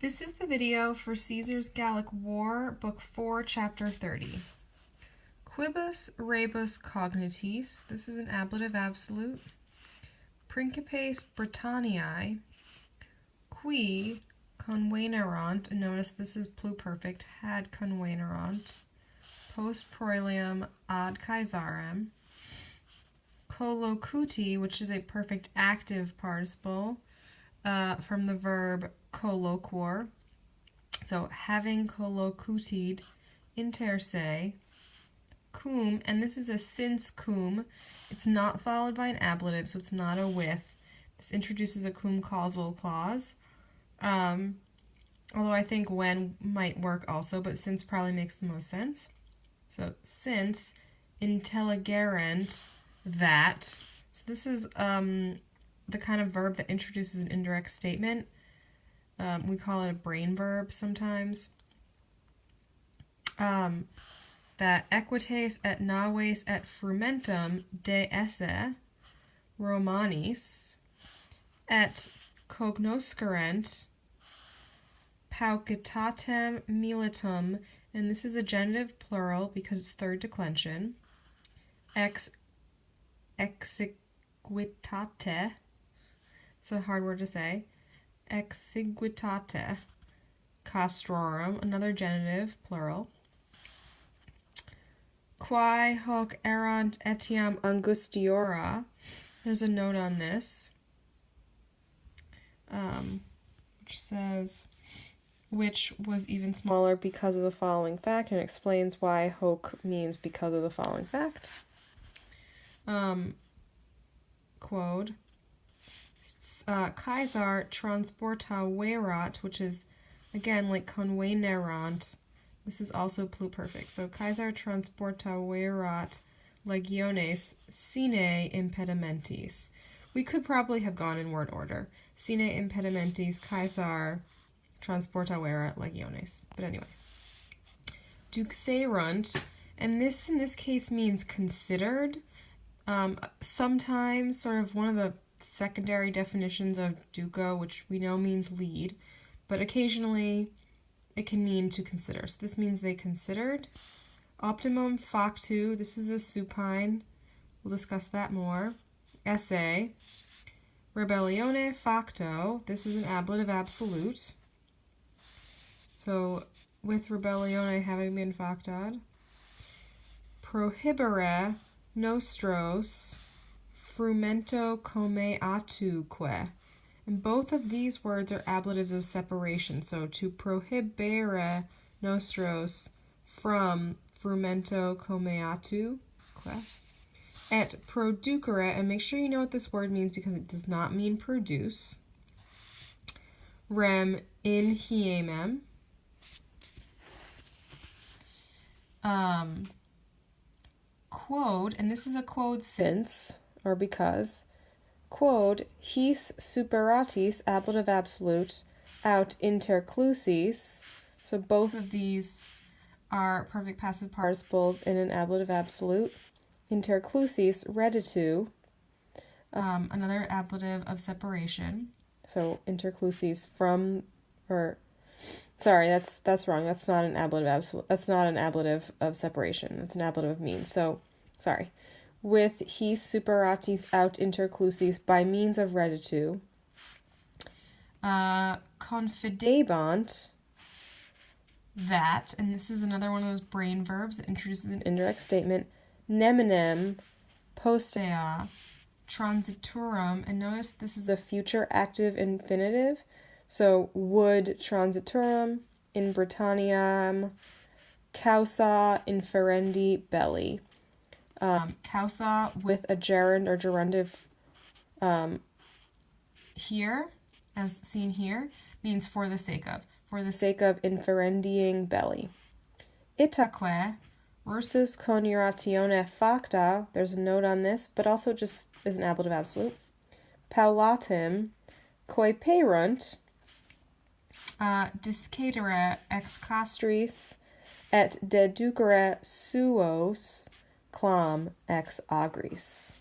This is the video for Caesar's Gallic War, Book 4, Chapter 30. Quibus rebus cognitis, this is an ablative absolute. Principes Britanniae, qui convenerant, and notice this is pluperfect, had convenerant, post proelium ad Caesarem. Collocuti, which is a perfect active participle, from the verb colloquor. So having collocutied inter se, cum, and this is a since cum. It's not followed by an ablative, so it's not a with. This introduces a cum causal clause. Although I think when might work also, but since probably makes the most sense. So since intelligerent that. So this is the kind of verb that introduces an indirect statement. We call it a brain verb sometimes. That equites et naves et frumentum de esse Romanis et cognoscerent paucitatem militum, and this is a genitive plural because it's third declension. Exiguitate, it's a hard word to say. Exiguitate castrorum, another genitive plural. Quae hoc erant etiam angustiora, there's a note on this, which says, which was even smaller because of the following fact, and explains why hoc means because of the following fact. Quod Caesar transportaverat, which is again like convenerant. This is also pluperfect. So Caesar transportaverat legiones sine impedimentis. We could probably have gone in word order. Sine impedimentis Caesar transportaverat legiones. But anyway. Duxerunt, and this in this case means considered. Sometimes sort of one of the secondary definitions of duco, which we know means lead, but occasionally it can mean to consider. So this means they considered. Optimum factu, this is a supine. We'll discuss that more. Esse. Rebellione facto, this is an ablative absolute. So with rebellione having been factad. Prohibere nostros frumento come atuque. And both of these words are ablatives of separation. So to prohibere nostros from frumento come atuque. Et producere, and make sure you know what this word means because it does not mean produce. Rem in hiemem. Quod, and this is a quod since, or because, quod his superatis, ablative absolute, aut interclusis, so both of these are perfect passive participles in an ablative absolute. Interclusis, reditu, another ablative of separation. So interclusis from, or sorry, that's wrong. That's not an ablative absolute. That's not an ablative of separation. That's an ablative of means. So, sorry. With his superatis aut interclusis by means of reditu. Confidebant that, and this is another one of those brain verbs that introduces an indirect statement. Neminem postea transitorum, and notice this is a future active infinitive. So would transitorum in Britanniam causa inferendi belli. Causa with a gerund or gerundive here, as seen here, means for the sake of. For the sake of inferendiing belli. Itaque versus coniuratione facta, there's a note on this, but also just is an ablative absolute. Paulatim coiperunt discatere ex castris et deducere suos clam ex agris.